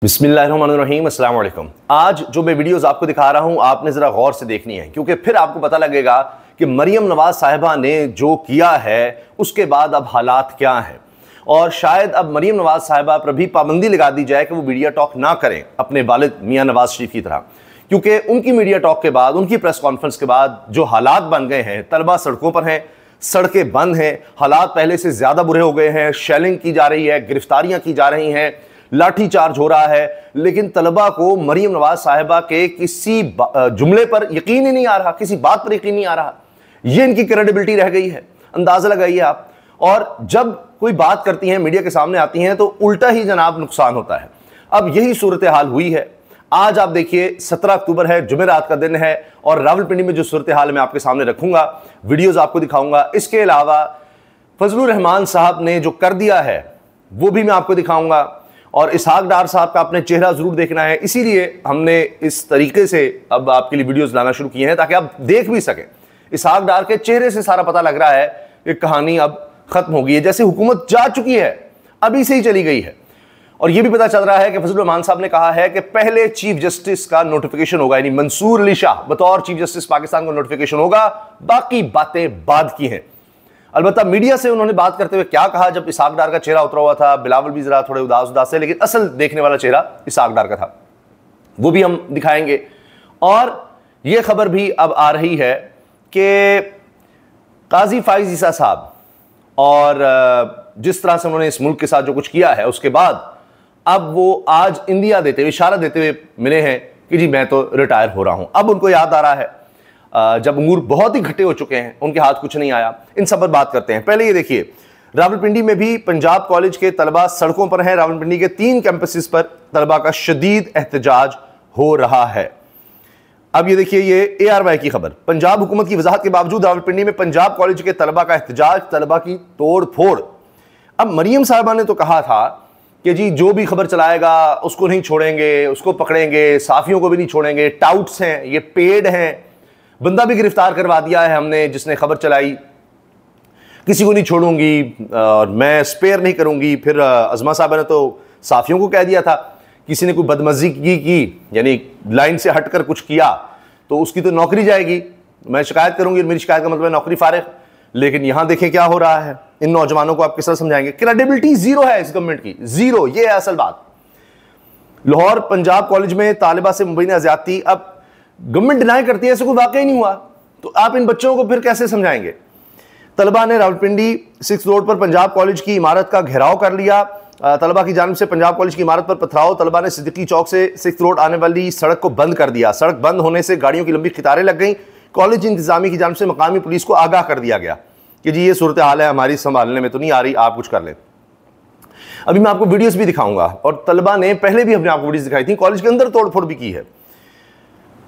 बिस्मिल्लाहिर्रहमानिर्रहीम, अस्सलाम वालेकुम। आज जो मैं वीडियोस आपको दिखा रहा हूं आपने ज़रा गौर से देखनी है, क्योंकि फिर आपको पता लगेगा कि मरियम नवाज साहिबा ने जो किया है उसके बाद अब हालात क्या हैं। और शायद अब मरियम नवाज साहिबा पर भी पाबंदी लगा दी जाए कि वो मीडिया टॉक ना करें अपने वालिद मियाँ नवाज शरीफ की तरह, क्योंकि उनकी मीडिया टॉक के बाद, उनकी प्रेस कॉन्फ्रेंस के बाद जो हालात बन गए हैं, तलबा सड़कों पर हैं, सड़कें बंद हैं, हालात पहले से ज़्यादा बुरे हो गए हैं, शेलिंग की जा रही है, गिरफ्तारियाँ की जा रही हैं, लाठी चार्ज हो रहा है, लेकिन तलबा को मरियम नवाज साहिबा के किसी जुमले पर यकीन ही नहीं आ रहा, किसी बात पर यकीन नहीं आ रहा। ये इनकी क्रेडिबिलिटी रह गई है, अंदाजा लगाइए आप। और जब कोई बात करती हैं, मीडिया के सामने आती हैं, तो उल्टा ही जनाब नुकसान होता है। अब यही सूरत हाल हुई है। आज आप देखिए 17 अक्टूबर है, जुमेरात का दिन है, और रावलपिंडी में जो सूरत हाल मैं आपके सामने रखूंगा, वीडियोज आपको दिखाऊंगा। इसके अलावा फजलुर रहमान साहब ने जो कर दिया है वो भी मैं आपको दिखाऊंगा, और इसहाक डार साहब का आपने चेहरा जरूर देखना है। इसीलिए हमने इस तरीके से अब आपके लिए वीडियोस लाना शुरू किए हैं ताकि आप देख भी सकें। इसहाक डार के चेहरे से सारा पता लग रहा है कि कहानी अब खत्म हो गई है, जैसे हुकूमत जा चुकी है, अभी से ही चली गई है। और यह भी पता चल रहा है कि फजलुर रहमान साहब ने कहा है कि पहले चीफ जस्टिस का नोटिफिकेशन होगा, यानी मंसूर अली शाह बतौर चीफ जस्टिस पाकिस्तान को नोटिफिकेशन होगा, बाकी बातें बाद की हैं। अलबत्ता मीडिया से उन्होंने बात करते हुए क्या कहा, जब इसहाक डार का चेहरा उतरा हुआ था, बिलावल भी जरा थोड़े उदास है, लेकिन असल देखने वाला चेहरा इसहाक डार का था, वो भी हम दिखाएंगे। और यह खबर भी अब आ रही है कि काजी फाइज ईसा साहब, और जिस तरह से उन्होंने इस मुल्क के साथ जो कुछ किया है, उसके बाद अब वो आज इंदिया देते हुए, इशारा देते हुए मिले हैं कि जी मैं तो रिटायर हो रहा हूं। अब उनको याद आ रहा है जब अंगूर बहुत ही खट्टे हो चुके हैं, उनके हाथ कुछ नहीं आया। इन सब पर बात करते हैं। पहले ये देखिए, रावलपिंडी में भी पंजाब कॉलेज के तलबा सड़कों पर हैं। रावलपिंडी के 3 कैंपसेस पर तलबा का शदीद एहतजाज हो रहा है। अब ये देखिए, ये ARY की खबर, पंजाब हुकूमत की वजाहत के बावजूद रावलपिंडी में पंजाब कॉलेज के तलबा का एहतजाज, तलबा की तोड़ फोड़। अब मरियम साहिबा ने तो कहा था कि जी जो भी खबर चलाएगा उसको नहीं छोड़ेंगे, उसको पकड़ेंगे, साफियों को भी नहीं छोड़ेंगे, टाउट्स हैं, ये पेड हैं, बंदा भी गिरफ्तार करवा दिया है हमने जिसने खबर चलाई, किसी को नहीं छोड़ूंगी और मैं स्पेयर नहीं करूंगी। फिर अजमा साहब ने तो साफियों को कह दिया था, किसी ने कोई बदमजी की यानी लाइन से हटकर कुछ किया तो उसकी तो नौकरी जाएगी, मैं शिकायत करूंगी, मेरी शिकायत का मतलब है नौकरी फारिग। लेकिन यहां देखें क्या हो रहा है, इन नौजवानों को आप किस तरह समझाएंगे? क्रेडिबिलिटी जीरो है इस गवर्नमेंट की, जीरो। ये है असल बात। लाहौर पंजाब कॉलेज में तालिबा से मुबैना ज्यादती, अब गवर्नमेंट डिनाई करती है ऐसा कोई वाकई नहीं हुआ, तो आप इन बच्चों को फिर कैसे समझाएंगे? तलबा ने रावलपिंडी 6 रोड पर पंजाब कॉलेज की इमारत का घेराव कर लिया। तलबा की जानिब से पंजाब कॉलेज की इमारत पर पथराव, तलबा ने सिद्दीकी चौक से 6 रोड आने वाली सड़क को बंद कर दिया। सड़क बंद होने से गाड़ियों की लंबी कतारें लग गई। कॉलेज इंतजामी की जानिब से मकामी पुलिस को आगाह कर दिया गया कि जी ये सूरत हाल है, हमारी संभालने में तो नहीं आ रही, आप कुछ कर लें। अभी मैं आपको वीडियोस भी दिखाऊंगा, और तलबा ने पहले भी अपने आपको वीडियोस दिखाई थी, कॉलेज के अंदर तोड़फोड़ भी की है।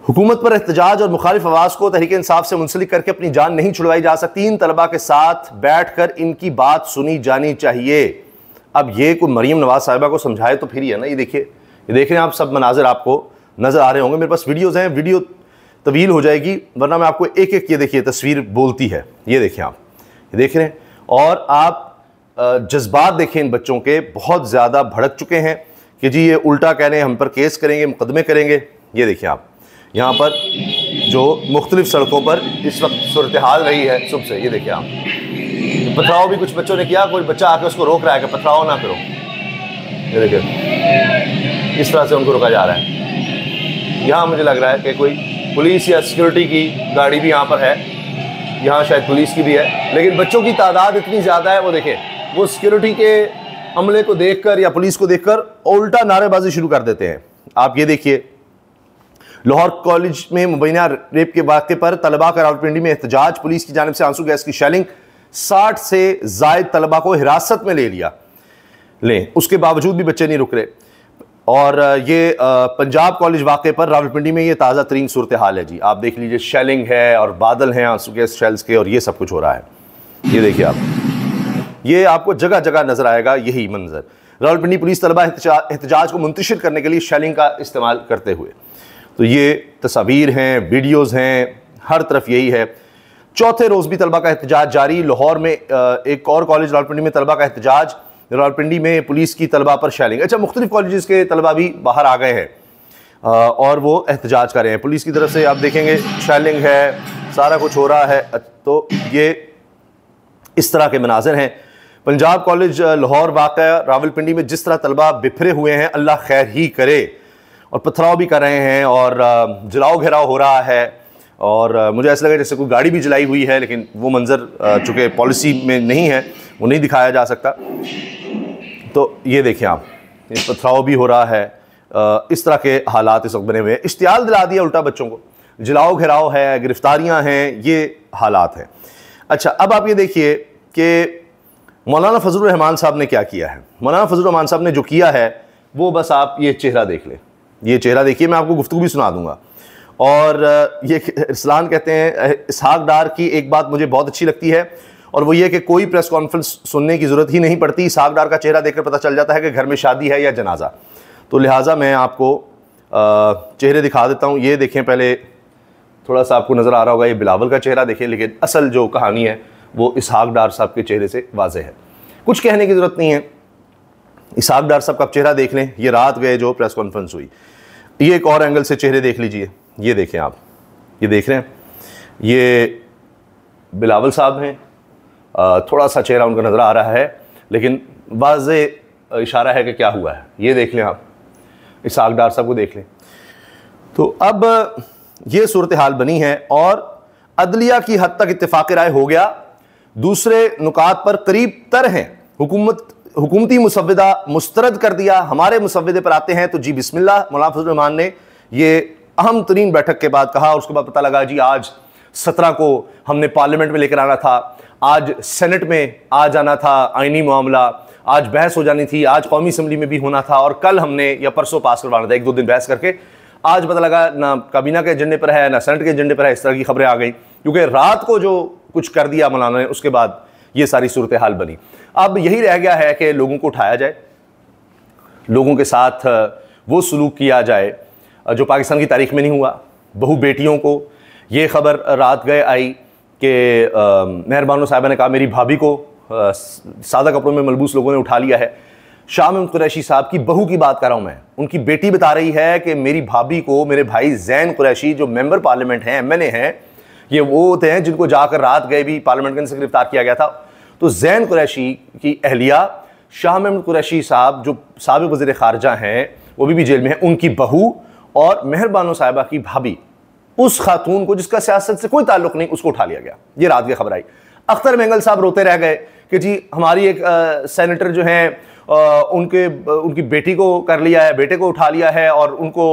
हुकूमत पर एहतजाज और मुखालिफ आवाज को तहरीक इंसाफ से मुंसलिक करके अपनी जान नहीं छुड़वाई जा सकती। इन तलबा के साथ बैठकर इनकी बात सुनी जानी चाहिए। अब ये कोई मरियम नवाज साहिबा को समझाए तो फिर ही है ना। ये देखिए, ये देख रहे हैं आप, सब मनाजिर आपको नजर आ रहे होंगे। मेरे पास वीडियोस हैं, वीडियो तवील हो जाएगी, वरना मैं आपको एक एक, ये देखिए तस्वीर बोलती है। ये देखें आप, ये देख रहे हैं, और आप जज्बात देखें इन बच्चों के, बहुत ज़्यादा भड़क चुके हैं कि जी ये उल्टा कह रहे हैं, हम पर केस करेंगे, मुकदमे करेंगे। ये देखिए आप, यहाँ पर जो मुख्तलिफ सड़कों पर इस वक्त सूरत हाल रही है सुबह से, ये देखिए आप, पथराव भी कुछ बच्चों ने किया, कोई बच्चा आके उसको रोक रहा है कि पथराव ना करो। ये देखिए इस तरह से उनको रोका जा रहा है। यहाँ मुझे लग रहा है कि कोई पुलिस या सिक्योरिटी की गाड़ी भी यहाँ पर है, यहाँ शायद पुलिस की भी है, लेकिन बच्चों की तादाद इतनी ज़्यादा है, वो देखें, वो सिक्योरिटी के अमले को देखकर या पुलिस को देखकर उल्टा नारेबाजी शुरू कर देते हैं। आप ये देखिए, लाहौर कॉलेज में मुबैना रेप के वाक़े पर तलबा का रावलपिंडी में एहतजाज, पुलिस की जानिब से आंसू गैस की शेलिंग, 60 से ज़ायद तलबा को हिरासत में ले लिया, उसके बावजूद भी बच्चे नहीं रुक रहे। और ये पंजाब कॉलेज वाक़े पर रावलपिंडी में ये ताज़ा तरीन सूरत हाल है जी। आप देख लीजिए, शेलिंग है और बादल हैं आंसू गैस शेल्स के, और ये सब कुछ हो रहा है। ये देखिए आप, ये आपको जगह जगह नजर आएगा यही मंजर। रावलपिंडी पुलिस तलबा एहतजाज को मुंतशिर करने के लिए शेलिंग का इस्तेमाल करते हुए, तो ये तस्वीर हैं, वीडियोज़ हैं, हर तरफ यही है। चौथे रोज़ भी तलबा का एहतजाज जारी। लाहौर में एक और कॉलेज रावलपिंडी में तलबा का एहतजाज, रावलपिंडी में पुलिस की तलबा पर शैलिंग। अच्छा, मुख्तलिफ कॉलेजेस के तलबा भी बाहर आ गए हैं और वो एहतजाज कर रहे हैं। पुलिस की तरफ से आप देखेंगे शैलिंग है, सारा कुछ हो रहा है। तो ये इस तरह के मनाजिर हैं। पंजाब कॉलेज लाहौर वाक़या रावलपिंडी में जिस तरह तलबा बिखरे हुए हैं, अल्लाह खैर ही करे, और पथराव भी कर रहे हैं और जलाओ घेराव हो रहा है। और मुझे ऐसा लगा जैसे कोई गाड़ी भी जलाई हुई है, लेकिन वो मंज़र चूँकि पॉलिसी में नहीं है, वो नहीं दिखाया जा सकता। तो ये देखें आप, ये पथराव भी हो रहा है। इस तरह के हालात इस वक्त बने हुए हैं। इश्तियाल दिला दिया उल्टा बच्चों को, जलाओ घेराव है, गिरफ्तारियाँ हैं, ये हालात हैं। अच्छा, अब आप ये देखिए कि मौलाना फजलुर रहमान साहब ने क्या किया है। मौलाना फजलुर रहमान साहब ने जो किया है वो बस आप ये चेहरा देख लें, ये चेहरा देखिए, मैं आपको गुफ्तगू भी सुना दूंगा। और ये इरसलान कहते हैं, इसहाक डार की एक बात मुझे बहुत अच्छी लगती है, और वो ये कि कोई प्रेस कॉन्फ्रेंस सुनने की ज़रूरत ही नहीं पड़ती, इसहाक डार का चेहरा देखकर पता चल जाता है कि घर में शादी है या जनाजा। तो लिहाजा मैं आपको चेहरे दिखा देता हूँ। ये देखें, पहले थोड़ा सा आपको नज़र आ रहा होगा, ये बिलावल का चेहरा देखें, लेकिन असल जो कहानी है वो इसहाक डार साहब के चेहरे से वाज़ेह है। कुछ कहने की ज़रूरत नहीं है, इसहाक डार साहब का चेहरा देख लें। ये रात गए जो प्रेस कॉन्फ्रेंस हुई, ये एक और एंगल से चेहरे देख लीजिए। ये देखें आप, ये देख रहे हैं, ये बिलावल साहब हैं। थोड़ा सा चेहरा उनका नज़र आ रहा है, लेकिन वाज़ेह इशारा है कि क्या हुआ है। ये देख लें आप, इसहाक डार साहब को देख लें। तो अब ये सूरत हाल बनी है और अदलिया की हद तक इत्तेफाक राय हो गया। दूसरे नुकात पर करीब तर हैं। हुकूमती मुसव्विदा मुस्तरद कर दिया। हमारे मुसव्विदे पर आते हैं तो जी बिस्मिल्लाह। मौलाना फजलुर रहमान ने ये अहम तरीन बैठक के बाद कहा, और उसके बाद पता लगा जी आज 17 को हमने पार्लियामेंट में लेकर आना था, आज सेनेट में आ जाना था आईनी मामला, आज बहस हो जानी थी, आज कौमी असम्बली में भी होना था, और कल हमने या परसों पास करवाना था, 1-2 दिन बहस करके। आज पता लगा ना काबीना के एजेंडे पर है ना सेनेट के एजेंडे पर है। इस तरह की खबरें आ गई, क्योंकि रात को जो कुछ कर दिया मौलाना ने, उसके बाद ये सारी सूरत हाल बनी। अब यही रह गया है कि लोगों को उठाया जाए, लोगों के साथ वो सलूक किया जाए जो पाकिस्तान की तारीख में नहीं हुआ। बहू बेटियों को ये खबर रात गए आई कि मेहरबानो साहिबा ने कहा मेरी भाभी को सादा कपड़ों में मलबूस लोगों ने उठा लिया है। शाह महमूद कुरैशी साहब की बहू की बात कर रहा हूँ मैं, उनकी बेटी बता रही है कि मेरी भाभी को मेरे भाई जैन कुरैशी जो मेंबर पार्लियामेंट हैं, MNA हैं, ये वो होते हैं जिनको जाकर रात गए भी पार्लियामेंट के अंदर से गिरफ्तार किया गया था। तो जैन कुरैशी की अहलिया शाह महमूद कुरैशी साहब जो साबिक़ वज़ीर ख़ारजा हैं, वो भी जेल में हैं, उनकी बहू और मेहरबानो साहिबा की भाभी, उस खातून को जिसका सियासत से कोई ताल्लुक नहीं, उसको उठा लिया गया। ये रात की खबर आई। अख्तर मेंगल साहब रोते रह गए कि जी हमारी एक सेनेटर जो हैं उनकी बेटी को कर लिया है, बेटे को उठा लिया है और उनको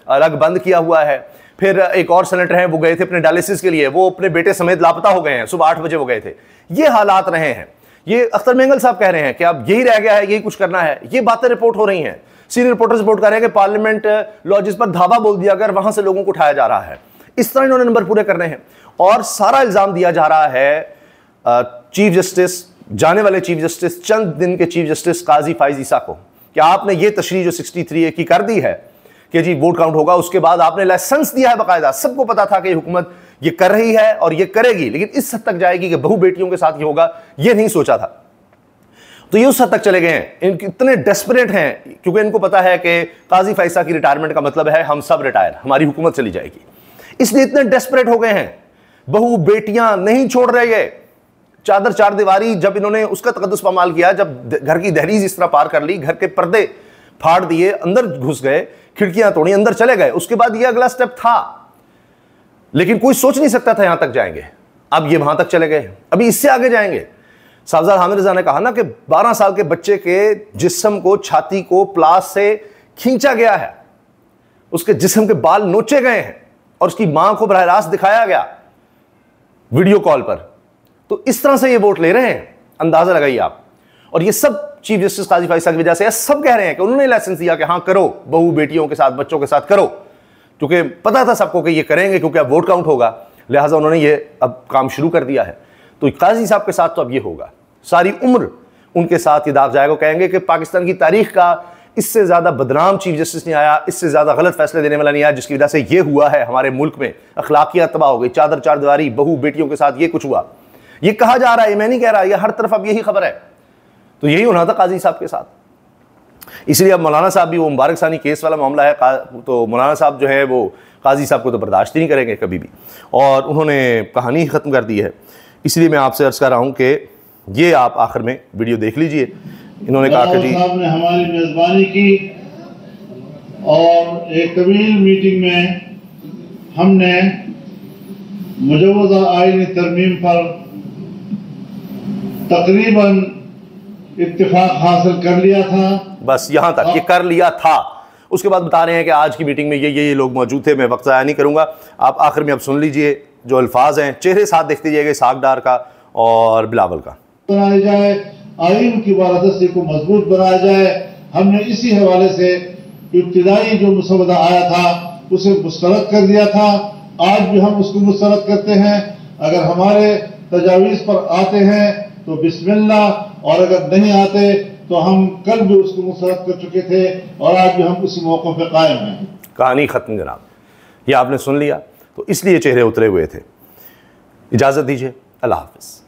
अलग बंद किया हुआ है। फिर एक और सेनेटर हैं, वो गए थे अपने डायलिसिस के लिए, वो अपने बेटे समेत लापता हो गए हैं। सुबह 8 बजे वो गए थे। ये हालात रहे हैं। ये अख्तर मेंगल साहब कह रहे हैं कि अब यही रह गया है, यही कुछ करना है। ये बातें रिपोर्ट हो रही हैं। सीनियर रिपोर्टर्स रिपोर्ट कर रहे हैं कि पार्लियामेंट लॉजिस पर धावा बोल दिया गया, वहां से लोगों को उठाया जा रहा है। इस तरह इन्होंने नंबर पूरे करने हैं और सारा इल्जाम दिया जा रहा है चीफ जस्टिस, जाने वाले चीफ जस्टिस, चंद दिन के चीफ जस्टिस काजी फाइज ईसा को, कि आपने ये तशरीह जो 63A की कर दी है कि जी वोट काउंट होगा, उसके बाद आपने लाइसेंस दिया है बाकायदा। सबको पता था कि हुकूमत ये कर रही है और ये करेगी, लेकिन इस हद तक जाएगी कि बहू बेटियों के साथ ये होगा, ये नहीं सोचा था। तो ये उस हद तक चले गए हैं। इनके इतने डेस्परेट हैं क्योंकि इनको पता है कि काजी फैसा की रिटायरमेंट का मतलब है हम सब रिटायर, हमारी हुकूमत चली जाएगी। इसलिए इतने डेस्परेट हो गए हैं। बहू बेटियां नहीं छोड़ रहे गए। चादर चार दीवारी जब इन्होंने उसका तकद्दुस पामाल किया, जब घर की दहलीज इस तरह पार कर ली, घर के पर्दे फाड़ दिए, अंदर घुस गए, खिड़कियां तोड़ी, अंदर चले गए, उसके बाद ये अगला स्टेप था। लेकिन कोई सोच नहीं सकता था यहां तक जाएंगे। अब ये वहां तक चले गए, अभी इससे आगे जाएंगे। साहबजाद हामिद रजा ने कहा ना कि 12 साल के बच्चे के जिस्म को, छाती को प्लास से खींचा गया है, उसके जिस्म के बाल नोचे गए हैं और उसकी मां को बराह रास्त दिखाया गया वीडियो कॉल पर। तो इस तरह से ये वोट ले रहे हैं, अंदाजा लगाइए आप। और ये सब चीफ जस्टिस काजी फैसला की वजह से सब कह रहे हैं कि उन्होंने लाइसेंस दिया कि हाँ करो, बहू बेटियों के साथ, बच्चों के साथ करो, क्योंकि पता था सबको कि ये करेंगे क्योंकि अब वोट काउंट होगा, लिहाजा उन्होंने ये अब काम शुरू कर दिया है। तो काजी साहब के साथ तो अब ये होगा, सारी उम्र उनके साथ ये दाग जाएगा। कहेंगे कि पाकिस्तान की तारीख का इससे ज़्यादा बदनाम चीफ जस्टिस नहीं आया, इससे ज़्यादा गलत फैसले देने वाला नहीं आया, जिसकी वजह से ये हुआ है हमारे मुल्क में। अखलाकियात तबाह हो गई, चादर चार दीवारी, बहू बेटियों के साथ ये कुछ हुआ। ये कहा जा रहा है, मैं नहीं कह रहा, ये हर तरफ अब यही खबर है। तो यही होना था काजी साहब के साथ। इसलिए अब मौलाना साहब भी, वो मुबारक सानी केस वाला मामला है, तो मौलाना साहब जो है वो काजी साहब को तो बर्दाश्त ही नहीं करेंगे कभी भी, और उन्होंने कहानी ही ख़त्म कर दी है। इसलिए मैं आपसे अर्ज़ कर रहा हूँ कि ये आप आखिर में वीडियो देख लीजिए। इन्होंने कहा कि जी साहब ने हमारी मेज़बानी की और एक तवील मीटिंग में हमने मुजव्वज़ा आईनी तरमीम पर तकरीबन इत्तिफाक हासिल कर लिया था। बस यहाँ तक ये कर लिया था। उसके बाद बता रहे हैं कि आज की मीटिंग में ये लोग मौजूद थे। मैं वक्त ज़ाया नहीं करूँगा, आप आखिर में अब सुन लीजिए जो अल्फाज हैं, चेहरे साथ देखते जाइएगा साग डार का और बिलावल का। बनाया जाए, आइन की बालादस्ती को मजबूत बनाया जाए। हमने इसी हवाले से इब्तिदाई जो मुसवदा आया था उसे मुस्तरद कर दिया था। आज भी हम उसको मुस्तरद करते हैं। अगर हमारे तजावीज़ पर आते हैं तो बिस्मिल्लाह, और अगर नहीं आते तो हम कल भी उसको मुस्तरद कर चुके थे और आज भी हम उसी मौके पर कायम हैं। कहानी ख़त्म जनाब, ये आपने सुन लिया, तो इसलिए चेहरे उतरे हुए थे। इजाज़त दीजिए, अल्लाह हाफ़िज़।